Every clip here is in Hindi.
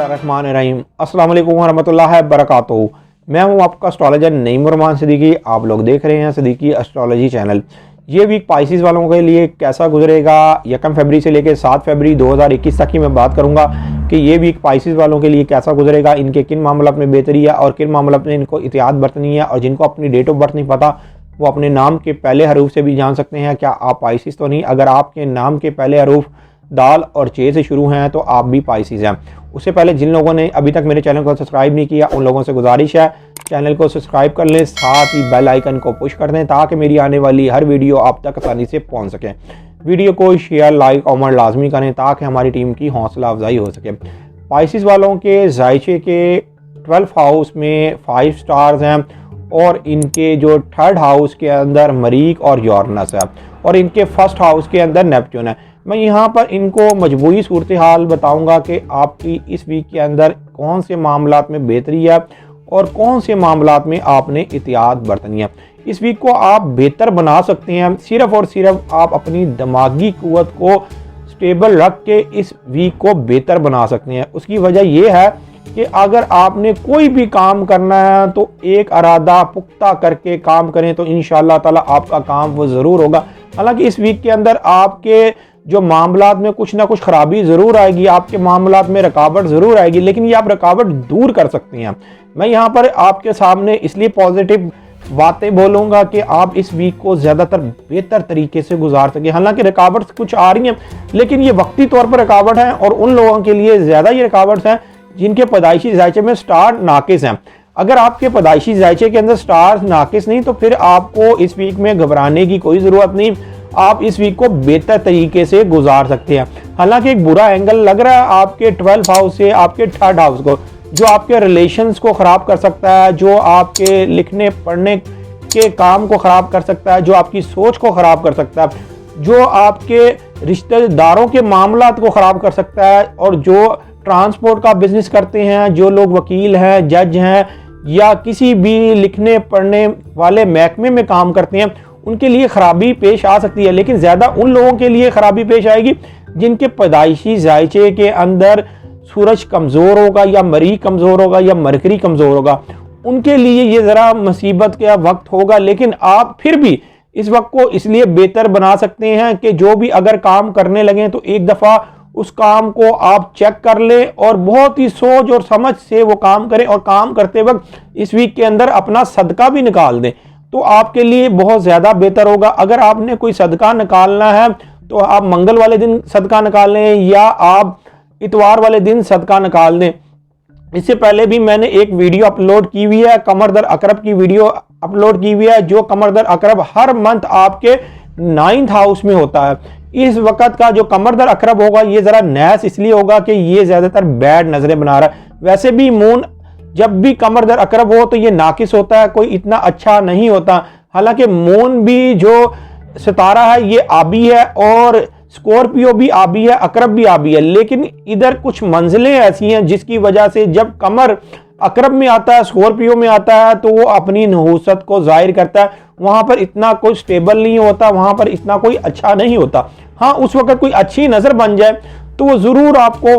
बिस्मिल्लाहिर्रहमानिर्रहीम अस्सलाम वालेकुम वरहमतुल्लाहि वबरकातुहू। मैं हूं आपका एस्ट्रोलॉजर नईम रहमान सिद्दीकी। आप लोग देख रहे हैं सिद्दीकी एस्ट्रोलॉजी चैनल। ये वीक पाइसिस वालों के लिए कैसा गुजरेगा 1 फरवरी से लेकर 7 फरवरी 2021 तक की मैं बात करूंगा कि ये वीक पाइसिस वालों के लिए कैसा गुजरेगा, इनके किन मामलों में बेहतरी है और किन मामलों में इनको एहतियात बरतनी है। और जिनको अपनी डेट ऑफ बर्थ नहीं पता वो अपने नाम के पहले हरूफ से भी जान सकते हैं क्या आप पाइसिस तो नहीं। अगर आपके नाम के पहले हरूफ दाल और चे से शुरू हैं तो आप भी पाइसिस हैं। उससे पहले जिन लोगों ने अभी तक मेरे चैनल को सब्सक्राइब नहीं किया उन लोगों से गुजारिश है चैनल को सब्सक्राइब कर लें, साथ ही बेल आइकन को पुश कर दें ताकि मेरी आने वाली हर वीडियो आप तक आसानी से पहुंच सके। वीडियो को शेयर लाइक कमेंट लाजमी करें ताकि हमारी टीम की हौसला अफजाई हो सके। पाइसिस वालों के जायचे के 12th हाउस में 5 स्टार्स हैं और इनके जो 3rd हाउस के अंदर मरीख और यूरेनस है और इनके 1st हाउस के अंदर नेपच्यून है। मैं यहाँ पर इनको मजबूरी सूरत हाल बताऊँगा कि आपकी इस वीक के अंदर कौन से मामलात में बेहतरी है और कौन से मामलात में आपने एहतियात बरतनी है। इस वीक को आप बेहतर बना सकते हैं सिर्फ़ और सिर्फ आप अपनी दिमागी क़ुव्वत को स्टेबल रख के इस वीक को बेहतर बना सकते हैं। उसकी वजह यह है कि अगर आपने कोई भी काम करना है तो एक इरादा पुख्ता करके काम करें तो इंशाअल्लाह ताला आपका काम वो ज़रूर होगा। हालांकि इस वीक के अंदर आपके जो मामलात में कुछ ना कुछ खराबी ज़रूर आएगी, आपके मामलात में रुकावट ज़रूर आएगी, लेकिन ये आप रुकावट दूर कर सकते हैं। मैं यहाँ पर आपके सामने इसलिए पॉजिटिव बातें बोलूँगा कि आप इस वीक को ज़्यादातर बेहतर तरीके से गुजार सकें। हालांकि रुकावट कुछ आ रही हैं लेकिन ये वक्ती तौर पर रुकावट है और उन लोगों के लिए ज़्यादा ये रुकावट हैं जिनके पैदाइशी जायचे में स्टार नाकिस हैं। अगर आपके पैदाइशी जायचे के अंदर स्टार नाकिस नहीं तो फिर आपको इस वीक में घबराने की कोई ज़रूरत नहीं, आप इस वीक को बेहतर तरीके से गुजार सकते हैं। हालांकि एक बुरा एंगल लग रहा है आपके 12th हाउस से आपके 3rd हाउस को, जो आपके रिलेशंस को ख़राब कर सकता है, जो आपके लिखने पढ़ने के काम को ख़राब कर सकता है, जो आपकी सोच को ख़राब कर सकता है, जो आपके रिश्तेदारों के मामलात को ख़राब कर सकता है। और जो ट्रांसपोर्ट का बिजनेस करते हैं, जो लोग वकील हैं, जज हैं या किसी भी लिखने पढ़ने वाले महकमे में काम करते हैं उनके लिए ख़राबी पेश आ सकती है। लेकिन ज़्यादा उन लोगों के लिए ख़राबी पेश आएगी जिनके पैदाइशी जायचे के अंदर सूरज कमज़ोर होगा या मरीख कमज़ोर होगा या मरकरी कमज़ोर होगा। उनके लिए ये ज़रा मुसीबत का वक्त होगा, लेकिन आप फिर भी इस वक्त को इसलिए बेहतर बना सकते हैं कि जो भी अगर काम करने लगें तो एक दफ़ा उस काम को आप चेक कर लें और बहुत ही सोच और समझ से वो काम करें और काम करते वक्त इस वीक के अंदर अपना सदका भी निकाल दें तो आपके लिए बहुत ज़्यादा बेहतर होगा। अगर आपने कोई सदका निकालना है तो आप मंगल वाले दिन सदका निकाल लें या आप इतवार वाले दिन सदका निकाल दें। इससे पहले भी मैंने एक वीडियो अपलोड की हुई है, कमर दर अकरब की वीडियो अपलोड की हुई है, जो कमर दर अकरब हर मंथ आपके 9th हाउस में होता है। इस वक्त का जो कमर दर अकरब होगा ये ज़रा नैस इसलिए होगा कि ये ज़्यादातर बैड नज़रें बना रहा है। वैसे भी मून जब भी कमर दर अकरब हो तो ये नाकिस होता है, कोई इतना अच्छा नहीं होता। हालांकि मून भी जो सितारा है ये आबी है और स्कॉर्पियो भी आबी है, अकरब भी आबी है, लेकिन इधर कुछ मंजिलें ऐसी हैं जिसकी वजह से जब कमर अकरब में आता है, स्कॉर्पियो में आता है तो वो अपनी नहूसत को जाहिर करता है। वहाँ पर इतना कोई स्टेबल नहीं होता, वहाँ पर इतना कोई अच्छा नहीं होता। हाँ, उस वक्त कोई अच्छी नज़र बन जाए तो वो ज़रूर आपको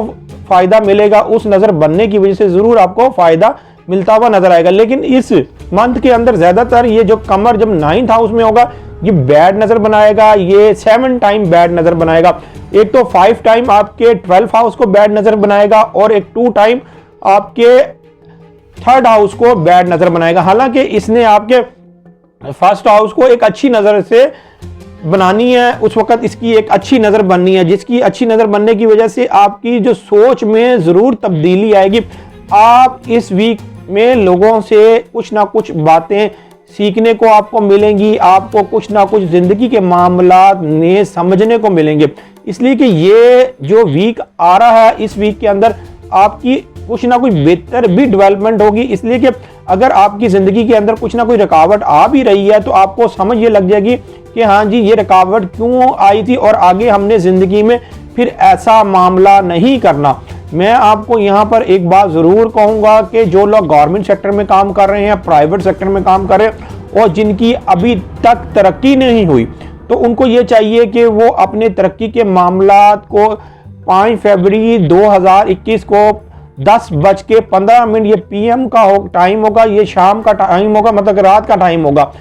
फ़ायदा मिलेगा, उस नज़र बनने की वजह से ज़रूर आपको फ़ायदा मिलता हुआ नज़र आएगा। लेकिन इस मंथ के अंदर ज़्यादातर ये जो कमर जब 9th हाउस में होगा ये बैड नज़र बनाएगा, ये 7 टाइम बैड नज़र बनाएगा। एक तो 5 टाइम आपके 12th हाउस को बैड नज़र बनाएगा और एक 2 टाइम आपके 3rd हाउस को बैड नज़र बनाएगा। हालांकि इसने आपके 1st हाउस को एक अच्छी नज़र से बनानी है, उस वक्त इसकी एक अच्छी नज़र बननी है, जिसकी अच्छी नज़र बनने की वजह से आपकी जो सोच में ज़रूर तब्दीली आएगी। आप इस वीक में लोगों से कुछ ना कुछ बातें सीखने को आपको मिलेंगी, आपको कुछ ना कुछ ज़िंदगी के मामलात में समझने को मिलेंगे। इसलिए कि ये जो वीक आ रहा है इस वीक के अंदर आपकी कुछ ना कुछ बेहतर भी डेवलपमेंट होगी। इसलिए कि अगर आपकी ज़िंदगी के अंदर कुछ ना कोई रुकावट आ भी रही है तो आपको समझ ये लग जाएगी कि हाँ जी ये रुकावट क्यों आई थी और आगे हमने ज़िंदगी में फिर ऐसा मामला नहीं करना। मैं आपको यहाँ पर एक बात ज़रूर कहूँगा कि जो लोग गवर्नमेंट सेक्टर में काम कर रहे हैं, प्राइवेट सेक्टर में काम कर रहे हैं और जिनकी अभी तक तरक्की नहीं हुई तो उनको ये चाहिए कि वो अपने तरक्की के मामलात को 5 फरवरी 2021 को 10:15 ये PM का टाइम होगा, ये शाम का टाइम होगा, मतलब रात का टाइम होगा।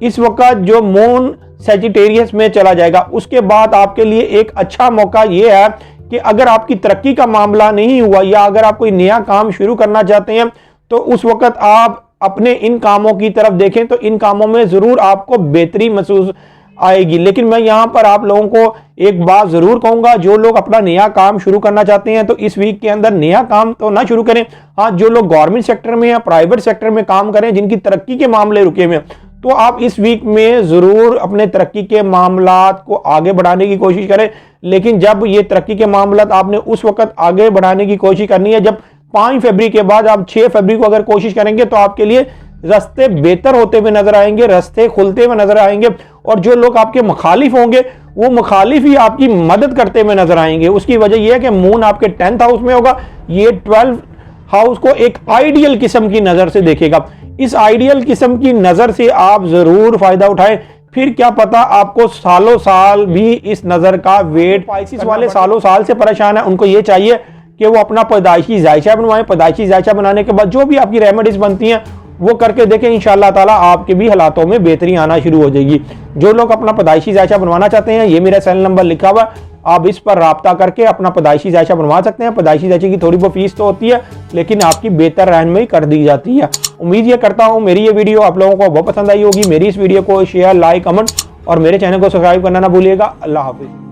इस वक्त जो मून सैजिटेरियस में चला जाएगा, उसके बाद आपके लिए एक अच्छा मौका ये है कि अगर आपकी तरक्की का मामला नहीं हुआ या अगर आप कोई नया काम शुरू करना चाहते हैं तो उस वक्त आप अपने इन कामों की तरफ देखें, तो इन कामों में जरूर आपको बेहतरी महसूस आएगी। लेकिन मैं यहां पर आप लोगों को एक बात जरूर कहूंगा, जो लोग अपना नया काम शुरू करना चाहते हैं तो इस वीक के अंदर नया काम तो ना शुरू करें। हाँ, जो लोग गवर्नमेंट सेक्टर में या प्राइवेट सेक्टर में काम करें, जिनकी तरक्की के मामले रुके हुए, तो आप इस वीक में जरूर अपने तरक्की के मामलात को आगे बढ़ाने की कोशिश करें। लेकिन जब ये तरक्की के मामलात आपने उस वक्त आगे बढ़ाने की कोशिश करनी है जब 5 फरवरी के बाद आप 6 फरवरी को अगर कोशिश करेंगे तो आपके लिए रास्ते बेहतर होते हुए नजर आएंगे, रास्ते खुलते हुए नजर आएंगे। और जो लोग आपके मुखालिफ होंगे वो मुखालिफ ही आपकी मदद करते हुए नजर आएंगे। उसकी वजह यह है कि मून आपके 10th हाउस में होगा, ये 12th हाउस को एक आइडियल किस्म की नजर से देखेगा। इस आइडियल किस्म की नजर से आप जरूर फायदा उठाएं, फिर क्या पता आपको सालों साल भी इस नजर का वेट। स्पाइसिस वाले सालों साल से परेशान है, उनको ये चाहिए कि वो अपना पैदाइशी जायशा बनवाएं। पैदाइशी जायशा बनाने के बाद जो भी आपकी रेमेडीज बनती हैं वो करके देखें, इंशाअल्लाह ताला आपके भी हालातों में बेहतरी आना शुरू हो जाएगी। जो लोग अपना पैदाइशी जायशा बनवाना चाहते हैं, ये मेरा सेल नंबर लिखा हुआ, आप इस पर राब्ता करके अपना पैदाइशी जायशा बनवा सकते हैं। पैदाइशी जायशे की थोड़ी बहुत फीस तो होती है, लेकिन आपकी बेहतर रहनुमाई कर दी जाती है। उम्मीद ये करता हूँ मेरी ये वीडियो आप लोगों को बहुत पसंद आई होगी। मेरी इस वीडियो को शेयर, लाइक, कमेंट और मेरे चैनल को सब्सक्राइब करना ना भूलिएगा। अल्लाह हाफिज।